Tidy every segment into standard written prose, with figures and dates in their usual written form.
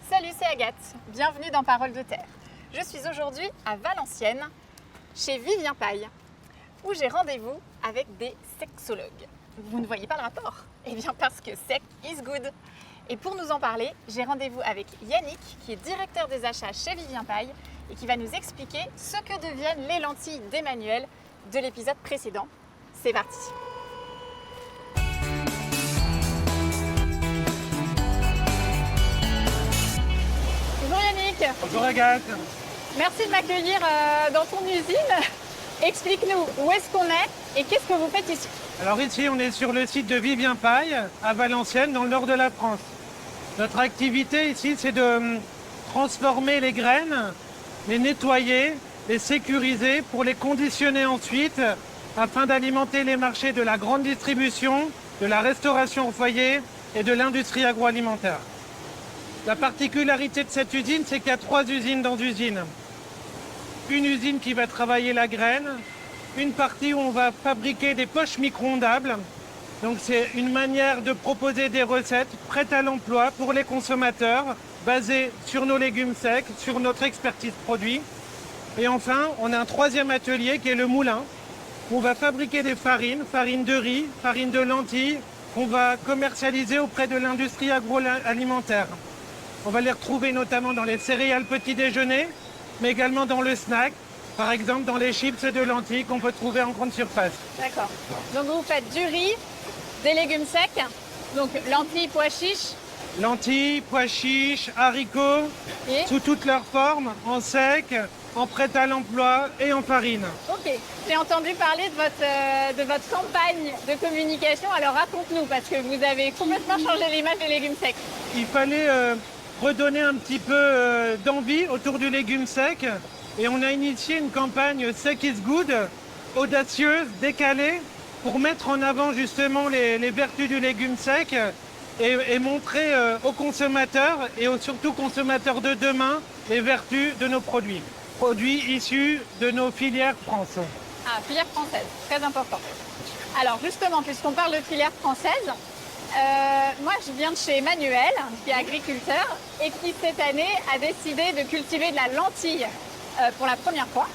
Salut, c'est Agathe. Bienvenue dans Paroles de Terre. Je suis aujourd'hui à Valenciennes, chez Vivien Paille, où j'ai rendez-vous avec des sexologues. Vous ne voyez pas le rapport? Eh bien parce que sex is good. Et pour nous en parler, j'ai rendez-vous avec Yannick, qui est directeur des achats chez Vivien Paille et qui va nous expliquer ce que deviennent les lentilles d'Emmanuel de l'épisode précédent. C'est parti. Bonjour Yannick. Bonjour Agathe. Merci de m'accueillir dans ton usine. Explique-nous où est-ce qu'on est et qu'est-ce que vous faites ici? Alors ici, on est sur le site de Vivien Paille, à Valenciennes, dans le nord de la France. Notre activité ici, c'est de transformer les graines, les nettoyer, les sécuriser pour les conditionner ensuite afin d'alimenter les marchés de la grande distribution, de la restauration au foyer et de l'industrie agroalimentaire. La particularité de cette usine, c'est qu'il y a 3 usines dans l'usine. Une usine qui va travailler la graine, une partie où on va fabriquer des poches micro-ondables. Donc c'est une manière de proposer des recettes prêtes à l'emploi pour les consommateurs, basées sur nos légumes secs, sur notre expertise produit. Et enfin, on a un 3e atelier qui est le moulin, où on va fabriquer des farines, farine de riz, farine de lentilles, qu'on va commercialiser auprès de l'industrie agroalimentaire. On va les retrouver notamment dans les céréales petit déjeuner, mais également dans le snack, par exemple dans les chips de lentilles qu'on peut trouver en grande surface. D'accord. Donc vous faites du riz, des légumes secs, donc lentilles, pois chiches. Lentilles, pois chiches, haricots, Et sous toutes leurs formes, en sec, en prêt à l'emploi et en farine. ok, j'ai entendu parler de votre campagne de communication, alors raconte-nous, parce que vous avez complètement changé l'image des légumes secs. Il fallait redonner un petit peu d'envie autour du légume sec et on a initié une campagne Sex is Good, audacieuse, décalée, pour mettre en avant justement les vertus du légume sec et montrer aux consommateurs et surtout consommateurs de demain les vertus de nos produits. Produits issus de nos filières France. Ah, filière française, très important. Alors justement, puisqu'on parle de filière française, moi je viens de chez Emmanuel, qui est agriculteur, et qui cette année a décidé de cultiver de la lentille pour la première fois.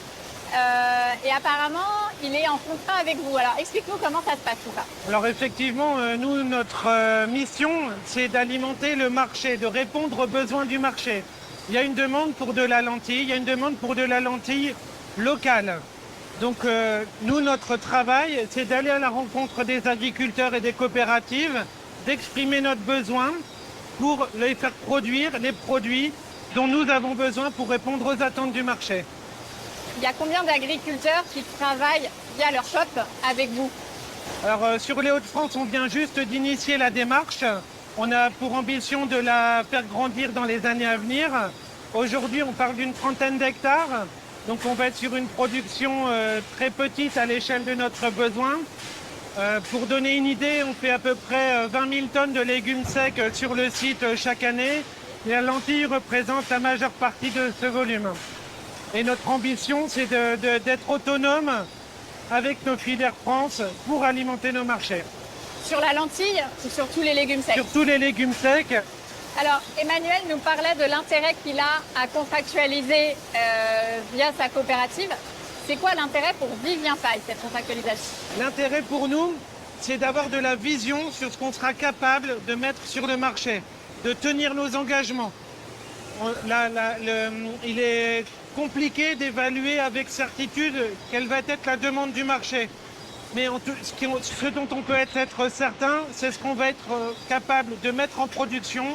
Et apparemment, il est en contrat avec vous. Alors explique-nous comment ça se passe tout ça. Alors effectivement, nous, notre mission, c'est d'alimenter le marché, de répondre aux besoins du marché. Il y a une demande pour de la lentille, il y a une demande pour de la lentille locale. Donc nous, notre travail, c'est d'aller à la rencontre des agriculteurs et des coopératives, d'exprimer notre besoin pour les faire produire les produits dont nous avons besoin pour répondre aux attentes du marché. Il y a combien d'agriculteurs qui travaillent via leur shop avec vous? Alors sur les Hauts-de-France, on vient juste d'initier la démarche. On a pour ambition de la faire grandir dans les années à venir. Aujourd'hui, on parle d'une 30aine d'hectares. Donc on va être sur une production très petite à l'échelle de notre besoin. Pour donner une idée, on fait à peu près 20 000 tonnes de légumes secs sur le site chaque année. Et la lentille représente la majeure partie de ce volume. Et notre ambition, c'est d'être autonome avec nos filières France pour alimenter nos marchés. Sur la lentille ou sur tous les légumes secs? Sur tous les légumes secs. Alors, Emmanuel nous parlait de l'intérêt qu'il a à contractualiser via sa coopérative. C'est quoi l'intérêt pour Vivien Paille, cette contractualisation? L'intérêt pour nous, c'est d'avoir de la vision sur ce qu'on sera capable de mettre sur le marché, de tenir nos engagements. Il est compliqué d'évaluer avec certitude quelle va être la demande du marché. Mais ce dont on peut être certain, c'est ce qu'on va être capable de mettre en production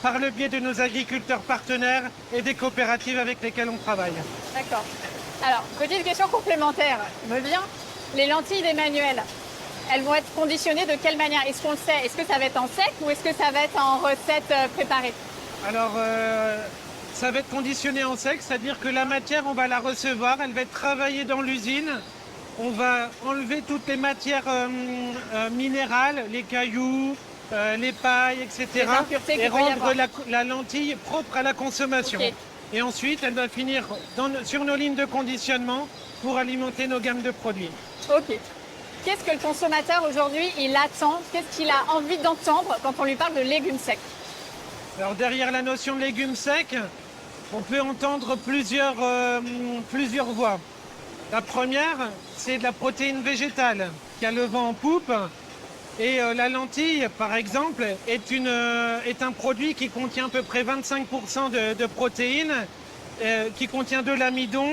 par le biais de nos agriculteurs partenaires et des coopératives avec lesquelles on travaille. D'accord. Alors, petite question complémentaire. Me vient, les lentilles d'Emmanuel, elles vont être conditionnées de quelle manière? Est-ce qu'on le sait? Est-ce que ça va être en sec ou est-ce que ça va être en recette préparée? Alors, ça va être conditionné en sec, c'est-à-dire que la matière, on va la recevoir, elle va être travaillée dans l'usine. On va enlever toutes les matières minérales, les cailloux, les pailles, etc. Et rendre la lentille propre à la consommation. Okay. Et ensuite, elle va finir sur nos lignes de conditionnement pour alimenter nos gammes de produits. Ok. Qu'est-ce que le consommateur aujourd'hui, il attend? Qu'est-ce qu'il a envie d'entendre quand on lui parle de légumes secs? Alors derrière la notion de légumes secs, on peut entendre plusieurs voies. La première, c'est de la protéine végétale qui a le vent en poupe. Et la lentille, par exemple, est un produit qui contient à peu près 25% de protéines, qui contient de l'amidon,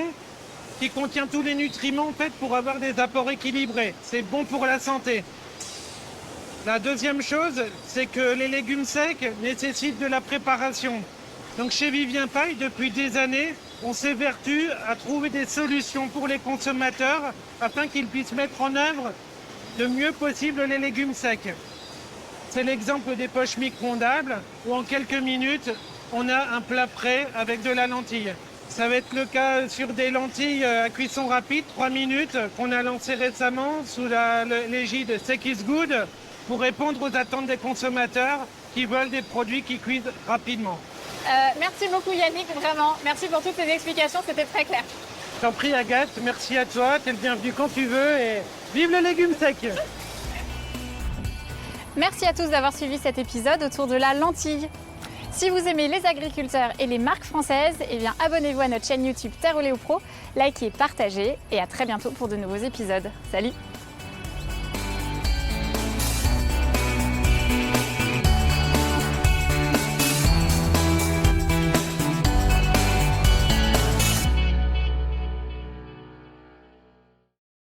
qui contient tous les nutriments en fait, pour avoir des apports équilibrés. C'est bon pour la santé. La deuxième chose, c'est que les légumes secs nécessitent de la préparation. Donc chez Vivien Paille, depuis des années, on s'évertue à trouver des solutions pour les consommateurs afin qu'ils puissent mettre en œuvre le mieux possible les légumes secs. C'est l'exemple des poches micro-ondables où en quelques minutes, on a un plat prêt avec de la lentille. Ça va être le cas sur des lentilles à cuisson rapide, 3 minutes, qu'on a lancé récemment sous l'égide Sek is Good pour répondre aux attentes des consommateurs qui veulent des produits qui cuisent rapidement. Merci beaucoup Yannick, vraiment. Merci pour toutes tes explications, c'était très clair. Je t'en prie Agathe, merci à toi, t'es le bienvenu quand tu veux et vive le légume sec! Merci à tous d'avoir suivi cet épisode autour de la lentille. Si vous aimez les agriculteurs et les marques françaises, eh bien abonnez-vous à notre chaîne YouTube Terre au Léo Pro, likez, partagez et à très bientôt pour de nouveaux épisodes. Salut!